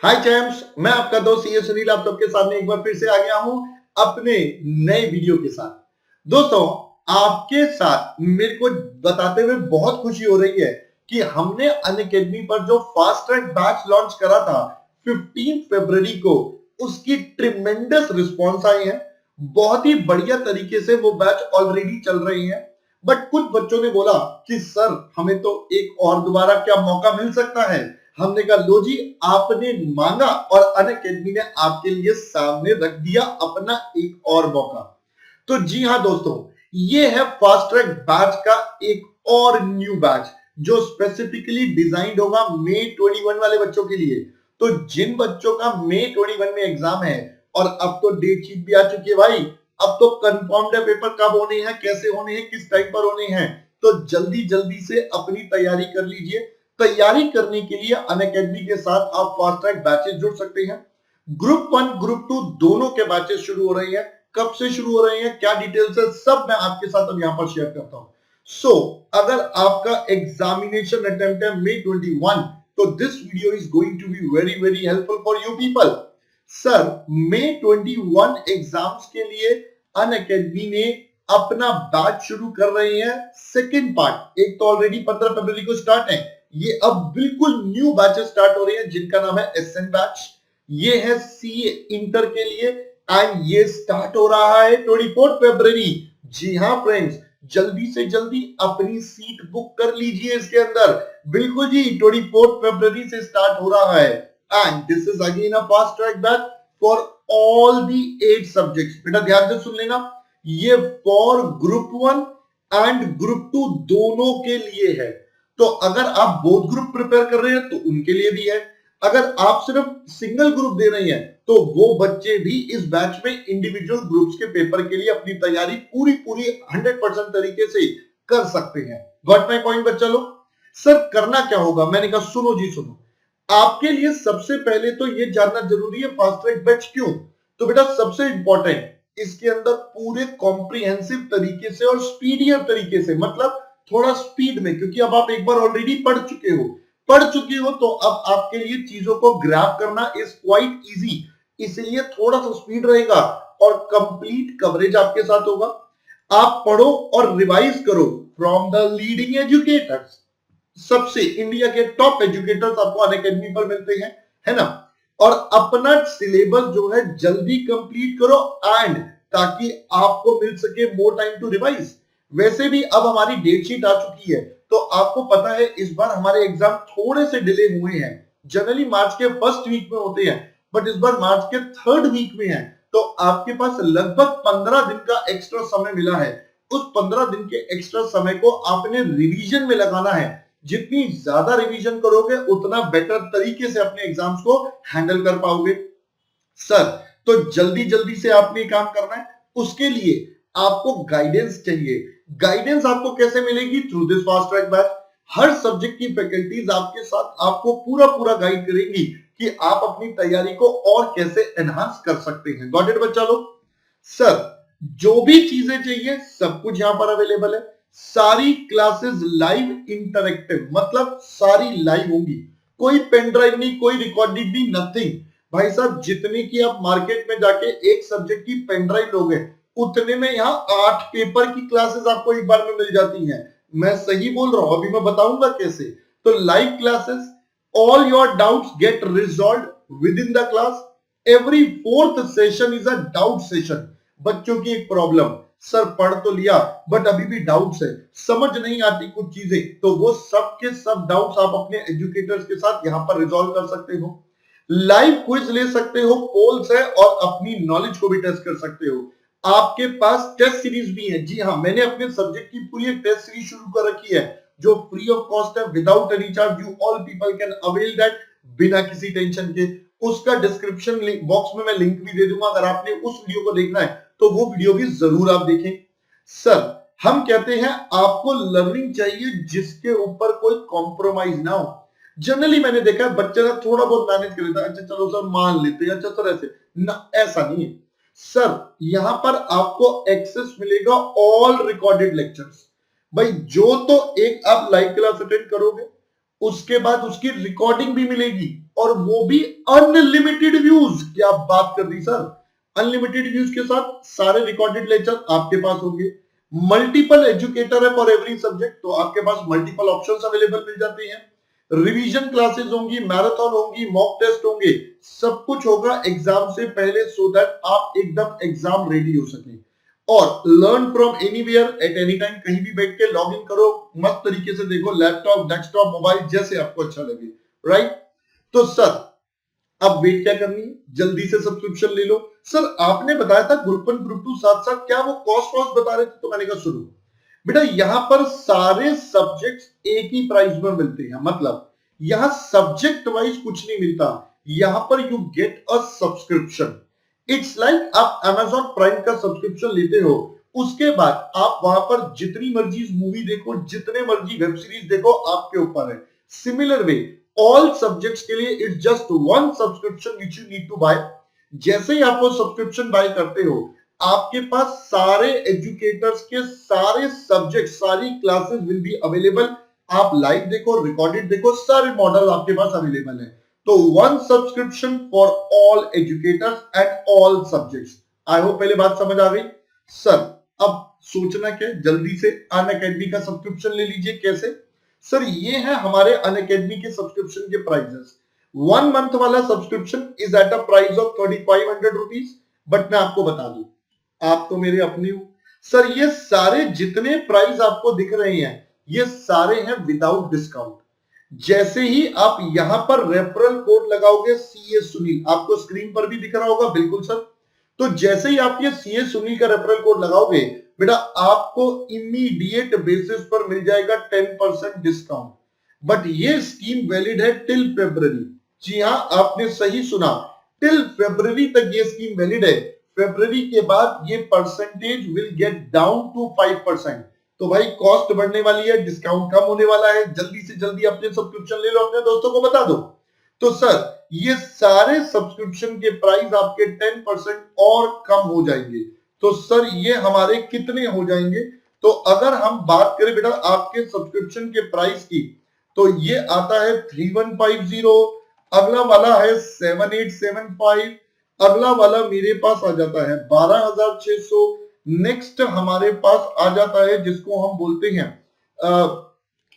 हाय champs, मैं आपका दोस्त ये सुनील आप सबके सामने एक बार फिर से आ गया हूं अपने नए वीडियो के साथ। दोस्तों, आपके साथ मेरे को बताते हुए बहुत खुशी हो रही है कि हमने अनअकैडमी पर जो फास्ट ट्रैक बैच लॉन्च करा था 15 फरवरी को, उसकी ट्रिमेंडस रिस्पॉन्स आई है। बहुत ही बढ़िया तरीके से वो बैच ऑलरेडी चल रही है। बट कुछ बच्चों ने बोला कि सर हमें तो एक और दोबारा क्या मौका मिल सकता है। हमने कहा लो जी, आपने मांगा और अनअकैडमी ने आपके लिए सामने रख दिया अपना एक और मौका। तो जी हाँ दोस्तों, ये है फास्ट ट्रैक बैच का एक और न्यू बैच जो स्पेसिफिकली डिजाइंड होगा मई 21 वाले बच्चों के लिए। तो जिन बच्चों का मई 21 में एग्जाम है, और अब तो डेट शीट भी आ चुकी है भाई, अब तो कंफर्म्ड है पेपर कब होने हैं, कैसे होने हैं, किस टाइम पर होने हैं। तो जल्दी जल्दी से अपनी तैयारी कर लीजिए। तैयारी करने के लिए अनअकैडमी के साथ आप फास्ट ट्रैक बैचेस जुड़ सकते हैं। ग्रुप 1 ग्रुप 2 दोनों के बैचेस शुरू हो रहे हैं। कब से शुरू हो रहे हैं, क्या डिटेल्स है, सब मैं आपके साथ अब यहां पर शेयर करता हूं। सो अगर आपका एग्जामिनेशन अटेम्प्ट है मई 21, तो this video is going to be very very helpful for you people. Sir, मई 21 एग्जाम्स के लिए अनअकैडमी ने अपना बैच शुरू कर रहे हैं। सेकेंड पार्ट, एक तो ऑलरेडी 15 फरवरी को स्टार्ट है, ये अब बिल्कुल न्यू बैचेस स्टार्ट हो रही है जिनका नाम है एसएन बैच। ये है सीए इंटर के लिए एंड ये स्टार्ट हो रहा है 24 फरवरी। जी हाँ फ्रेंड्स, जल्दी से जल्दी अपनी सीट बुक कर लीजिए इसके अंदर। बिल्कुल जी, 24 फरवरी से स्टार्ट हो रहा है and this is again a fast track batch for all the 8 subjects. बेटा ध्यान से सुन लेना, ये फॉर ग्रुप 1 एंड ग्रुप 2 दोनों के लिए है। तो अगर आप बोथ ग्रुप प्रिपेयर कर रहे हैं तो उनके लिए भी है। अगर आप सिर्फ सिंगल ग्रुप दे रहे हैं तो वो बच्चे भी इस बैच में इंडिविजुअल ग्रुप्स के पेपर के लिए अपनी तैयारी पूरी पूरी 100% तरीके से कर सकते हैं। गॉट माय पॉइंट बच्चा लोग? सर करना क्या होगा, मैंने कहा सुनो जी सुनो। आपके लिए सबसे पहले तो ये जानना जरूरी है फास्ट ट्रैक बैच क्यों। तो बेटा सबसे इंपॉर्टेंट, इसके अंदर पूरे कॉम्प्रिहेंसिव तरीके से और स्पीडियर तरीके से, मतलब थोड़ा स्पीड में, क्योंकि अब आप एक बार ऑलरेडी पढ़ चुके हो तो अब आपके लिए चीजों को ग्रैब करना इज क्वाइट इजी। इसलिए थोड़ा सा स्पीड रहेगा और कंप्लीट कवरेज आपके साथ होगा। आप पढ़ो और रिवाइज करो फ्रॉम द लीडिंग एजुकेटर्स। सबसे इंडिया के टॉप एजुकेटर्स आपको अनअकैडमी पर मिलते हैं, है ना। और अपना सिलेबस जो है जल्दी कंप्लीट करो एंड ताकि आपको मिल सके मोर टाइम टू रिवाइज। वैसे भी अब हमारी डेट शीट आ चुकी है, तो आपको पता है इस बार हमारे एग्जाम थोड़े से डिले हुए हैं। जनरली मार्च के फर्स्ट वीक में होते हैं, बट इस बार मार्च के थर्ड वीक में है। तो आपके पास लगभग 15 दिन का एक्स्ट्रा समय मिला है। उस 15 दिन के एक्स्ट्रा समय को आपने रिवीजन में लगाना है। जितनी ज्यादा रिवीजन करोगे उतना बेटर तरीके से अपने एग्जाम्स को हैंडल कर पाओगे। सर, तो जल्दी जल्दी से आपने काम करना है, उसके लिए आपको गाइडेंस चाहिए। गाइडेंस आपको कैसे मिलेगी? Through this fast track batch. Her subject की फैकल्टीज आपके साथ आपको पूरा पूरा गाइड करेंगी कि आप अपनी तैयारी को और कैसे एनहांस कर सकते हैं। गॉट इट बच्चा लोग? सर, जो भी चीजें चाहिए सब कुछ यहां पर अवेलेबल है। सारी क्लासेस लाइव इंटरेक्टिव, मतलब सारी लाइव होंगी। कोई पेन ड्राइव नहीं, कोई रिकॉर्डेड नहीं, नथिंग। भाई साहब, जितने की आप मार्केट में जाके एक सब्जेक्ट की पेन ड्राइव लोगे, उतने में यहाँ 8 पेपर की क्लासेस आपको एक बार में मिल जाती हैं। मैं सही बोल रहा हूं? अभी मैं बताऊंगा कैसे। तो live classes, all your doubts get resolve with in the class. Every fourth session is a doubt session. बच्चों की एक प्रॉब्लम, सर पढ़ तो लिया बट अभी भी डाउट्स है, समझ नहीं आती कुछ चीजें, तो वो सब के सब डाउट्स आप अपने एजुकेटर्स के साथ यहां पर रिजॉल्व कर सकते हो। लाइव क्विज ले सकते हो, पोल्स है, और अपनी नॉलेज को भी टेस्ट कर सकते हो। आपके पास टेस्ट सीरीज भी है। जी हाँ, मैंने अपने सब्जेक्ट की पूरी एक टेस्ट सीरीज शुरू कर रखी है जो फ्री ऑफ कॉस्ट है, without any charge. You all people can avail that बिना किसी टेंशन के। उसका डिस्क्रिप्शन बॉक्स में मैं लिंक भी दे दूंगा, अगर आपने उस वीडियो को देखना है तो वो वीडियो भी जरूर आप देखें। सर, हम कहते हैं आपको लर्निंग चाहिए जिसके ऊपर कोई कॉम्प्रोमाइज ना हो। जनरली मैंने देखा है बच्चे ना थोड़ा बहुत मैनेज कर लेता है, अच्छा चलो सर मान लेते हैं, अच्छा सर ऐसे ना, ऐसा नहीं है। सर, यहां पर आपको एक्सेस मिलेगा ऑल रिकॉर्डेड लेक्चर्स। भाई जो तो एक आप लाइव क्लास अटेंड करोगे, उसके बाद उसकी रिकॉर्डिंग भी मिलेगी और वो भी अनलिमिटेड व्यूज। क्या बात कर दी सर, अनलिमिटेड व्यूज के साथ सारे रिकॉर्डेड लेक्चर आपके पास होंगे। मल्टीपल एजुकेटर है फॉर एवरी सब्जेक्ट, तो आपके पास मल्टीपल ऑप्शंस अवेलेबल मिल जाते हैं। रिवीजन क्लासेस होंगी, मैराथन होंगी, मॉक टेस्ट होंगे, सब कुछ होगा एग्जाम से पहले, सो दैट आप एकदम एग्जाम रेडी हो सके। और learn from anywhere at any time, कहीं भी बैठ के लॉग इन करो, मस्त तरीके से देखो, लैपटॉप, डेस्कटॉप, मोबाइल, जैसे आपको अच्छा लगे, राइट। तो सर अब वेट क्या करनी है, जल्दी से सब्सक्रिप्शन ले लो। सर आपने बताया था ग्रुप 1 ग्रुप 2 साथ साथ, क्या वो कॉस्ट वॉस्ट बता रहे थे? तो मैंने कहा सुनो बेटा, यहां पर सारे सब्जेक्ट्स एक ही प्राइस में मिलते हैं, मतलब यहां सब्जेक्ट वाइज कुछ नहीं मिलता, यहां पर you get a subscription. It's like आप Amazon प्राइम का सब्सक्रिप्शन लेते हो, उसके बाद आप वहां पर जितनी मर्जी मूवी देखो, जितने मर्जी वेब सीरीज देखो, आपके ऊपर है। सिमिलर वे ऑल सब्जेक्ट्स के लिए it's just one subscription which you need to buy. जैसे ही आप वो सब्सक्रिप्शन बाय करते हो, आपके पास सारे एजुकेटर्स के सारे सब्जेक्ट, सारी क्लासेस विल बी अवेलेबल। आप लाइव देखो, रिकॉर्डेड देखो, सारे मॉडल आपके पास अवेलेबल है। तो one subscription for all educators and all subjects. I hope पहले बात समझ आ गई। सर अब सोचना क्या, जल्दी से अनअकैडमी का सब्सक्रिप्शन ले लीजिए। कैसे? सर ये है हमारे अनअकैडमी के सब्सक्रिप्शन के प्राइसेस। 1 मंथ वाला subscription is at a price of 3500 rupees. But मैं आपको बता दूं, आप तो मेरे अपने हो सर, ये सारे जितने प्राइस आपको दिख रहे हैं, ये सारे हैं विदाउट डिस्काउंट। जैसे ही आप यहां पर रेफरल कोड लगाओगे सीए सुनील, आपको स्क्रीन पर भी दिख रहा होगा, बिल्कुल सर। तो जैसे ही आप ये सीए सुनील का रेफरल कोड लगाओगे बेटा, आपको इमीडिएट बेसिस पर मिल जाएगा 10% डिस्काउंट। बट ये स्कीम वैलिड है टिल फेब्रुअरी। जी हां, आपने सही सुना, टिल फेब्रुअरी तक ये स्कीम वैलिड है। फेब्रुअरी के बाद ये percentage will get down to 5%। तो भाई कॉस्ट बढ़ने वाली है, डिस्काउंट कम होने वाला है, जल्दी से जल्दी अपने सब्सक्रिप्शन ले लो, अपने दोस्तों को बता दो। तो सर ये सारे सब्सक्रिप्शन के प्राइस आपके 10% और कम हो जाएंगे। तो सर ये हमारे कितने हो जाएंगे? तो अगर हम बात करें बेटा आपके सब्सक्रिप्शन के प्राइस की, तो ये आता है 3150, अगला वाला है 7875, अगला वाला मेरे पास आ जाता है 12600, नेक्स्ट हमारे पास आ जाता है जिसको हम बोलते हैं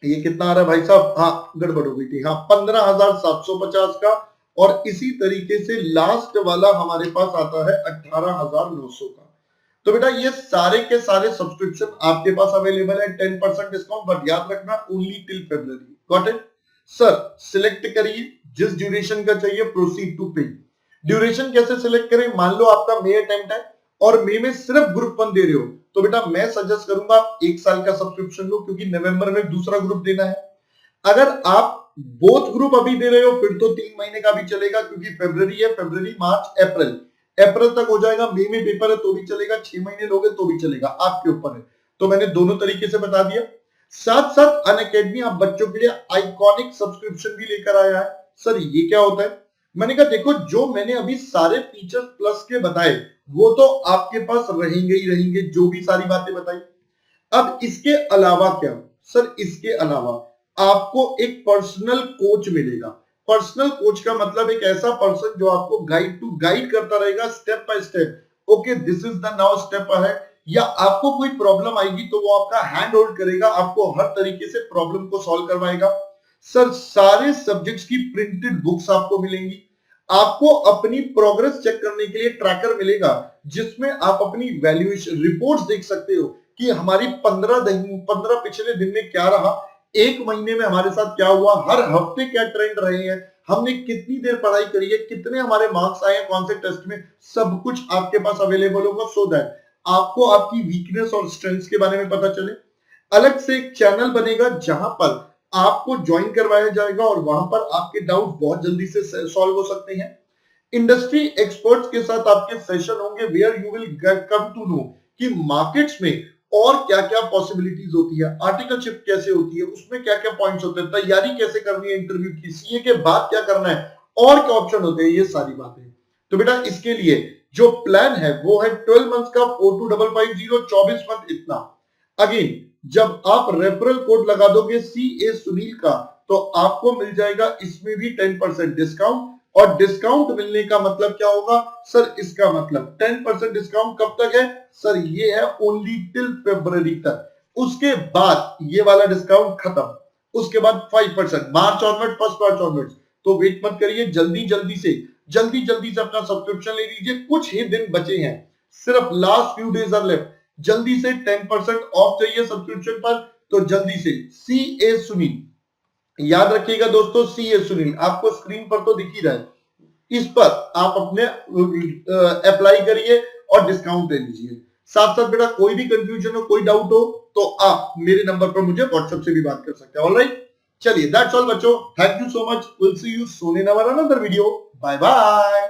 ये कितना आ रहा है भाई साहब, हाँ गड़बड़ हो गई थी, हाँ 15750 का। और इसी तरीके से लास्ट वाला हमारे पास आता है 18900 का। तो बेटा ये सारे के सारे सब्सक्रिप्शन आपके पास अवेलेबल है 10% डिस्काउंट, बट याद रखना only till February. Got it? Sir select करिए जिस ड्यूरेशन का चाहिए, प्रोसीड टू पे। ड्यूरेशन कैसे सिलेक्ट करें? मान लो आपका मे अटेम्प्ट है और मे में सिर्फ ग्रुप 1 दे रहे हो, तो बेटा मैं सजेस्ट करूंगा आप 1 साल का सब्सक्रिप्शन लो, क्योंकि नवंबर में दूसरा ग्रुप देना है। अगर आप बोथ ग्रुप अभी दे रहे हो फिर तो 3 महीने का भी चलेगा, क्योंकि फरवरी है, फरवरी मार्च अप्रैल, अप्रैल तक हो जाएगा। मई में पेपर है तो भी चलेगा, 6 महीने लोगे तो भी चलेगा, आपके ऊपर है। तो मैंने दोनों तरीके से बता दिया। साथ साथ अनअकैडमी आप बच्चों के लिए आइकॉनिक सब्सक्रिप्शन भी लेकर आया है। सर ये क्या होता है? मैंने कहा देखो, जो मैंने अभी सारे फीचर्स प्लस के बताए वो तो आपके पास रहेंगे ही रहेंगे, जो भी सारी बातें बताई। अब इसके अलावा क्या? सर इसके अलावा आपको एक पर्सनल कोच मिलेगा। पर्सनल कोच का मतलब एक ऐसा पर्सन जो आपको गाइड करता रहेगा step by step. Okay this is the now step ahead, या आपको कोई प्रॉब्लम आएगी तो वो आपका हैंड होल्ड करेगा, आपको हर तरीके से प्रॉब्लम को सॉल्व करवाएगा। सर सारे सब्जेक्ट्स की प्रिंटेड बुक्स आपको मिलेंगी। आपको अपनी प्रोग्रेस चेक करने के लिए ट्रैकर मिलेगा, जिसमें आप अपनी वैल्यूएशन रिपोर्ट्स देख सकते हो कि हमारी 15 पिछले दिन में क्या रहा, 1 महीने में हमारे साथ क्या हुआ, हर हफ्ते क्या ट्रेंड रहे हैं, हमने कितनी देर पढ़ाई करी है, कितने हमारे मार्क्स आए हैं कौन से टेस्ट में, सब कुछ आपके पास अवेलेबल होगा, सो दैट आपको आपकी वीकनेस और स्ट्रेंथ्स के बारे में पता चले। अलग से एक चैनल बनेगा जहां पर आपको ज्वाइन करवाया जाएगा और वहां पर आपके डाउट बहुत जल्दी से सॉल्व हो सकते हैं। इंडस्ट्री एक्सपर्ट्स के साथ आपके सेशन होंगे, where you will come to know कि मार्केट्स में और क्या क्या पॉसिबिलिटीज होती है, आर्टिकलशिप कैसे होती है, उसमें क्या क्या पॉइंट्स होते हैं, तैयारी कैसे करनी है इंटरव्यू की, सीए के बाद क्या करना है, और क्या ऑप्शन होते हैं, ये सारी बातें। तो बेटा इसके लिए जो प्लान है वो है 12 मंथ का 4250, 24 मंथ इतना। अगेन जब आप रेफरल कोड लगा दोगे सी ए सुनील का, तो आपको मिल जाएगा इसमें भी 10% डिस्काउंट। और डिस्काउंट मिलने का मतलब क्या होगा सर, इसका मतलब 10% डिस्काउंट कब तक है सर, ये है ओनली टिल फरवरी तक। उसके बाद ये वाला डिस्काउंट खत्म, उसके बाद 5% मार्च ऑनवर्ड, 1 मार्च ऑनवर्ड। तो वेट मत करिए, जल्दी जल्दी से अपना सब्सक्रिप्शन ले लीजिए, कुछ ही दिन बचे हैं, सिर्फ last few days are left. जल्दी से 10% ऑफ चाहिए सब्सक्रिप्शन पर, तो जल्दी से सी ए सुनील, याद रखिएगा दोस्तों, सी ए सुनील आपको स्क्रीन पर तो दिख ही रहा है, इस पर आप अपने अप्लाई करिए और डिस्काउंट ले लीजिए। साथ साथ बेटा कोई भी कंफ्यूजन हो, कोई डाउट हो, तो आप मेरे नंबर पर मुझे व्हाट्सएप से भी बात कर सकते हैं। ऑलराइट, चलिए दैट्स ऑल बच्चों, thank you so much, will see you soon in our another video, bye bye.